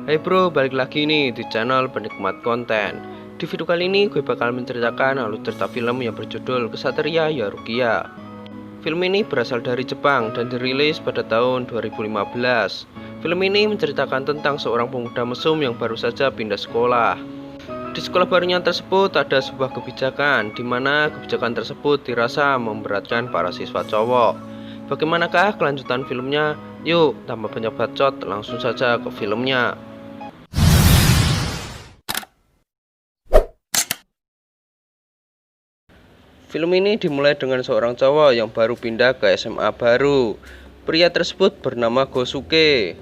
Hai bro, balik lagi nih di channel penikmat konten. Di video kali ini gue bakal menceritakan alur cerita film yang berjudul Ksatria Yarukia. Film ini berasal dari Jepang dan dirilis pada tahun 2015. Film ini menceritakan tentang seorang pemuda mesum yang baru saja pindah sekolah. Di sekolah barunya tersebut ada sebuah kebijakan di mana kebijakan tersebut dirasa memberatkan para siswa cowok. Bagaimanakah kelanjutan filmnya? Yuk, tanpa banyak bacot, langsung saja ke filmnya. Film ini dimulai dengan seorang cowok yang baru pindah ke SMA baru. Pria tersebut bernama Gosuke.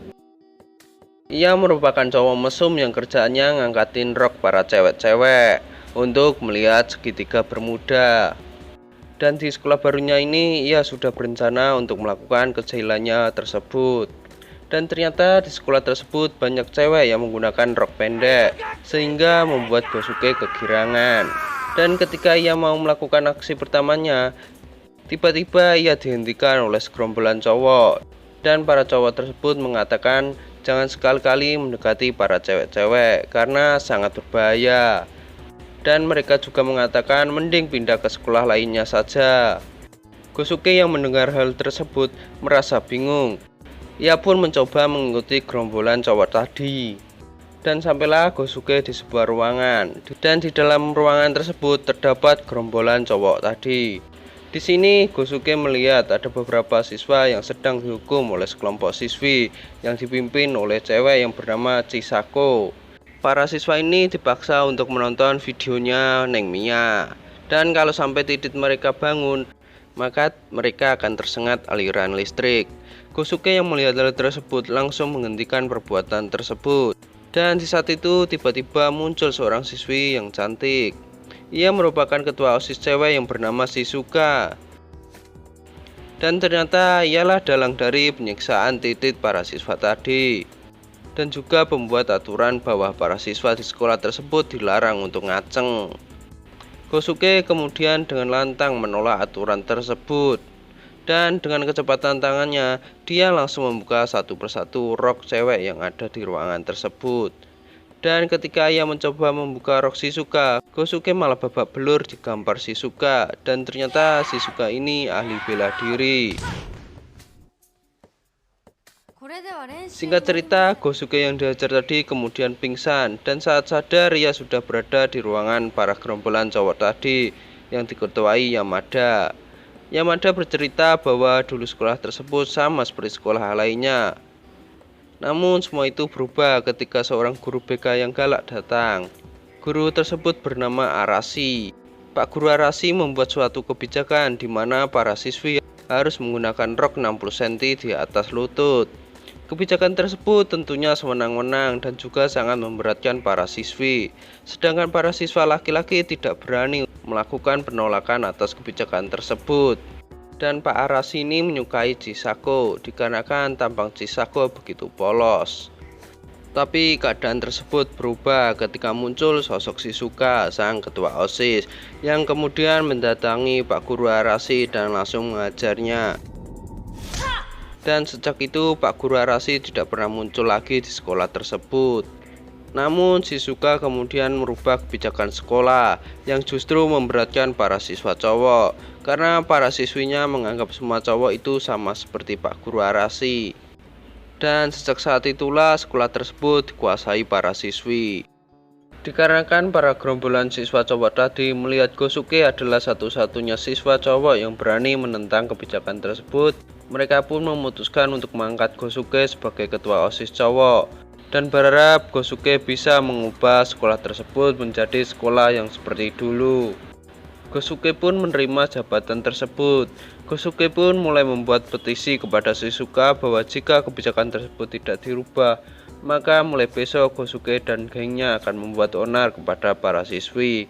Ia merupakan cowok mesum yang kerjaannya ngangkatin rok para cewek-cewek untuk melihat segitiga bermuda. Dan di sekolah barunya ini ia sudah berencana untuk melakukan kejahilannya tersebut. Dan ternyata di sekolah tersebut banyak cewek yang menggunakan rok pendek, sehingga membuat Gosuke kegirangan. Dan ketika ia mau melakukan aksi pertamanya, tiba-tiba ia dihentikan oleh segerombolan cowok. Dan para cowok tersebut mengatakan jangan sekali-kali mendekati para cewek-cewek karena sangat berbahaya. Dan mereka juga mengatakan mending pindah ke sekolah lainnya saja. Gosuke yang mendengar hal tersebut merasa bingung. Ia pun mencoba mengikuti gerombolan cowok tadi. Dan sampailah Gosuke di sebuah ruangan. Dan di dalam ruangan tersebut terdapat gerombolan cowok tadi. Di sini Gosuke melihat ada beberapa siswa yang sedang dihukum oleh sekelompok siswi yang dipimpin oleh cewek yang bernama Chisako. Para siswa ini dipaksa untuk menonton videonya Neng Mia. Dan kalau sampai titik mereka bangun, maka mereka akan tersengat aliran listrik. Gosuke yang melihat hal tersebut langsung menghentikan perbuatan tersebut. Dan di saat itu tiba-tiba muncul seorang siswi yang cantik. Ia merupakan ketua OSIS cewek yang bernama Shizuka. Dan ternyata ialah dalang dari penyiksaan titik para siswa tadi. Dan juga pembuat aturan bahwa para siswa di sekolah tersebut dilarang untuk ngaceng. Gosuke kemudian dengan lantang menolak aturan tersebut. Dan dengan kecepatan tangannya, dia langsung membuka satu persatu rok cewek yang ada di ruangan tersebut. Dan ketika ia mencoba membuka rok Shizuka, Gosuke malah babak belur digampar Shizuka. Dan ternyata Shizuka ini ahli bela diri. Singkat cerita, Gosuke yang dihajar tadi kemudian pingsan. Dan saat sadar ia sudah berada di ruangan para gerombolan cowok tadi yang diketuai Yamada. Yamada bercerita bahwa dulu sekolah tersebut sama seperti sekolah lainnya. Namun semua itu berubah ketika seorang guru BK yang galak datang. Guru tersebut bernama Arashi. Pak Guru Arashi membuat suatu kebijakan di mana para siswi harus menggunakan rok 60 cm di atas lutut. Kebijakan tersebut tentunya sewenang-wenang dan juga sangat memberatkan para siswi. Sedangkan para siswa laki-laki tidak berani melakukan penolakan atas kebijakan tersebut. Dan Pak Arashi ini menyukai Chisako dikarenakan tampang Chisako begitu polos. Tapi keadaan tersebut berubah ketika muncul sosok Shizuka, sang ketua OSIS, yang kemudian mendatangi Pak Guru Arashi dan langsung mengajarnya. Dan sejak itu Pak Guru Arashi tidak pernah muncul lagi di sekolah tersebut. Namun Shizuka kemudian merubah kebijakan sekolah yang justru memberatkan para siswa cowok karena para siswinya menganggap semua cowok itu sama seperti Pak Guru Arashi. Dan sejak saat itulah sekolah tersebut dikuasai para siswi. Dikarenakan para gerombolan siswa cowok tadi melihat Gosuke adalah satu-satunya siswa cowok yang berani menentang kebijakan tersebut, mereka pun memutuskan untuk mengangkat Gosuke sebagai ketua OSIS cowok dan berharap Gosuke bisa mengubah sekolah tersebut menjadi sekolah yang seperti dulu. Gosuke pun menerima jabatan tersebut. Gosuke pun mulai membuat petisi kepada Shizuka bahwa jika kebijakan tersebut tidak dirubah, maka mulai besok Gosuke dan gengnya akan membuat onar kepada para siswi.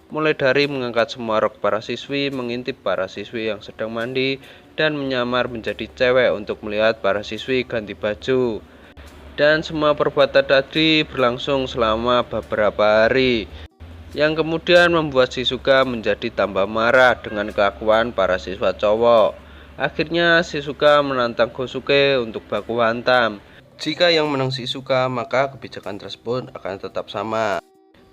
Mulai dari mengangkat semua rok para siswi, mengintip para siswi yang sedang mandi, dan menyamar menjadi cewek untuk melihat para siswi ganti baju. Dan semua perbuatan tadi berlangsung selama beberapa hari, yang kemudian membuat Shizuka menjadi tambah marah dengan kelakuan para siswa cowok. Akhirnya Shizuka menantang Gosuke untuk baku hantam. Jika yang menang Shizuka, maka kebijakan tersebut akan tetap sama.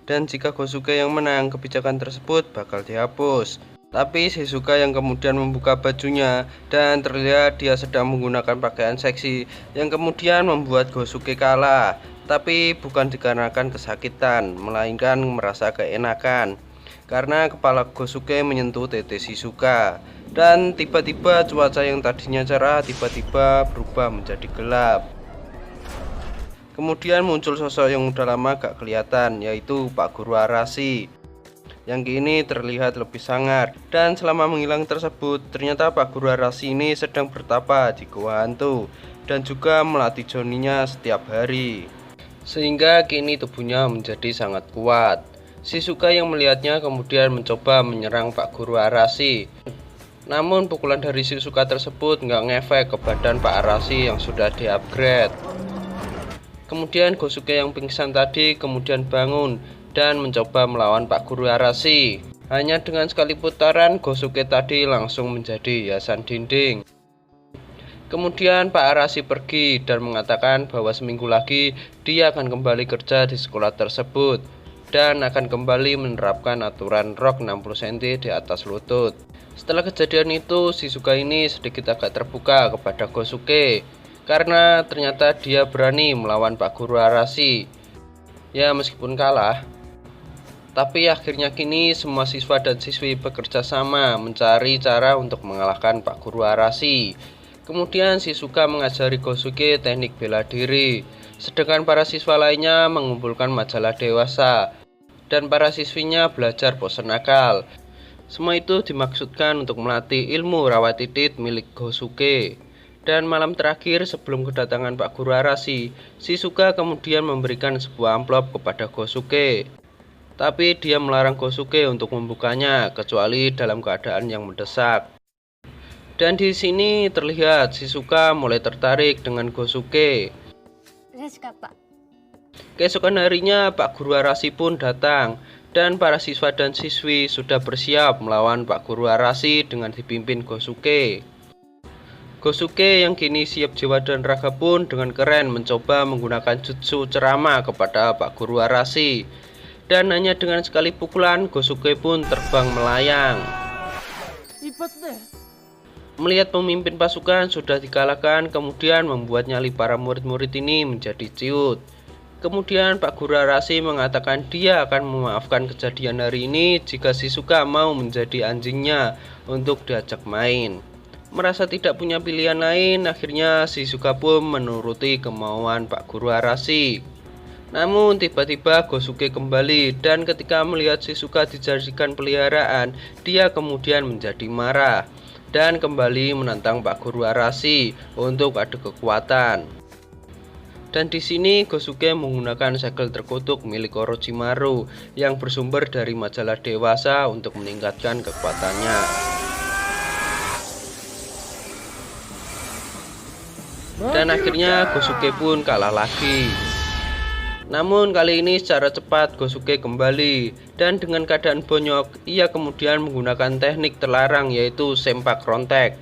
Dan jika Gosuke yang menang, kebijakan tersebut bakal dihapus. Tapi Shizuka yang kemudian membuka bajunya dan terlihat dia sedang menggunakan pakaian seksi yang kemudian membuat Gosuke kalah. Tapi bukan dikarenakan kesakitan, melainkan merasa keenakan. Karena kepala Gosuke menyentuh tete Shizuka. Dan tiba-tiba cuaca yang tadinya cerah tiba-tiba berubah menjadi gelap. Kemudian muncul sosok yang udah lama gak kelihatan, yaitu Pak Guru Arashi, yang kini terlihat lebih sangar. Dan selama menghilang tersebut, ternyata Pak Guru Arashi ini sedang bertapa di Gua Hantu dan juga melatih Joninnya setiap hari, sehingga kini tubuhnya menjadi sangat kuat. Shizuka yang melihatnya kemudian mencoba menyerang Pak Guru Arashi. Namun pukulan dari Shizuka tersebut nggak ngefek ke badan Pak Arashi yang sudah di-upgrade. Kemudian Gosuke yang pingsan tadi kemudian bangun dan mencoba melawan Pak Guru Arashi. Hanya dengan sekali putaran, Gosuke tadi langsung menjadi hiasan dinding. Kemudian Pak Arashi pergi dan mengatakan bahwa seminggu lagi dia akan kembali kerja di sekolah tersebut dan akan kembali menerapkan aturan rok 60 cm di atas lutut. Setelah kejadian itu, Shizuka ini sedikit agak terbuka kepada Gosuke karena ternyata dia berani melawan Pak Guru Arashi. Ya meskipun kalah, tapi akhirnya kini semua siswa dan siswi bekerja sama mencari cara untuk mengalahkan Pak Guru Arashi. Kemudian Shizuka mengajari Gosuke teknik bela diri, sedangkan para siswa lainnya mengumpulkan majalah dewasa dan para siswinya belajar pose nakal. Semua itu dimaksudkan untuk melatih ilmu rawat titit milik Gosuke. Dan malam terakhir sebelum kedatangan Pak Guru Arashi, Shizuka kemudian memberikan sebuah amplop kepada Gosuke. Tapi dia melarang Gosuke untuk membukanya kecuali dalam keadaan yang mendesak. Dan di sini terlihat Shizuka mulai tertarik dengan Gosuke. Keesokan harinya Pak Guru Arashi pun datang dan para siswa dan siswi sudah bersiap melawan Pak Guru Arashi dengan dipimpin Gosuke. Gosuke yang kini siap jiwa dan raga pun dengan keren mencoba menggunakan jutsu ceramah kepada Pak Guru Arashi. Dan hanya dengan sekali pukulan, Gosuke pun terbang melayang. Melihat pemimpin pasukan sudah dikalahkan, kemudian membuat nyali para murid-murid ini menjadi ciut. Kemudian Pak Guru Arashi mengatakan dia akan memaafkan kejadian hari ini jika Shizuka mau menjadi anjingnya untuk diajak main. Merasa tidak punya pilihan lain, akhirnya Shizuka pun menuruti kemauan Pak Guru Arashi. Namun tiba-tiba Gosuke kembali dan ketika melihat Shizuka dijadikan peliharaan, dia kemudian menjadi marah dan kembali menantang Pak Guru Arashi untuk adu kekuatan. Dan di sini Gosuke menggunakan segel terkutuk milik Orochimaru yang bersumber dari majalah dewasa untuk meningkatkan kekuatannya. Dan akhirnya Gosuke pun kalah lagi. Namun kali ini secara cepat Gosuke kembali dan dengan keadaan bonyok ia kemudian menggunakan teknik terlarang yaitu sempak rontek.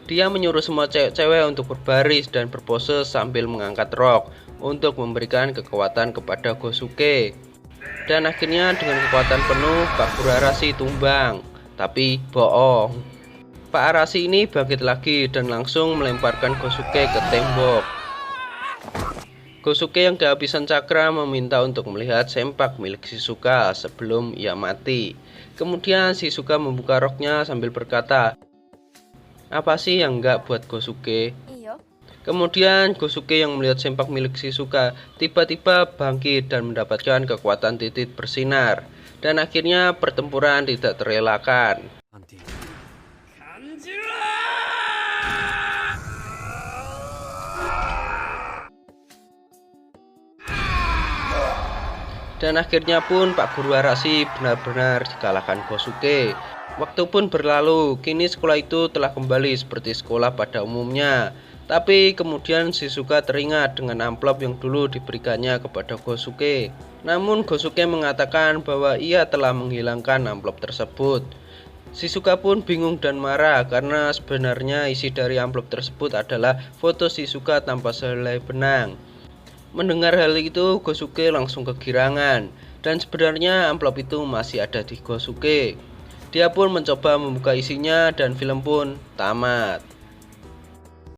Dia menyuruh semua cewek-cewek untuk berbaris dan berpose sambil mengangkat rok untuk memberikan kekuatan kepada Gosuke. Dan akhirnya dengan kekuatan penuh Pak Guru Arashi tumbang. Tapi bohong. Pak Arashi ini bangkit lagi dan langsung melemparkan Gosuke ke tembok. Gosuke yang kehabisan cakra meminta untuk melihat sempak milik Shizuka sebelum ia mati. Kemudian Shizuka membuka roknya sambil berkata, "Apa sih yang enggak buat Gosuke?" Kemudian Gosuke yang melihat sempak milik Shizuka tiba-tiba bangkit dan mendapatkan kekuatan titit bersinar. Dan akhirnya pertempuran tidak terelakkan. Dan akhirnya pun Pak Guru Arashi benar-benar dikalahkan Gosuke. Waktu pun berlalu, kini sekolah itu telah kembali seperti sekolah pada umumnya. Tapi kemudian Shizuka teringat dengan amplop yang dulu diberikannya kepada Gosuke. Namun Gosuke mengatakan bahwa ia telah menghilangkan amplop tersebut. Shizuka pun bingung dan marah karena sebenarnya isi dari amplop tersebut adalah foto Shizuka tanpa sehelai benang. Mendengar hal itu, Gosuke langsung kegirangan, dan sebenarnya amplop itu masih ada di Gosuke. Dia pun mencoba membuka isinya dan film pun tamat.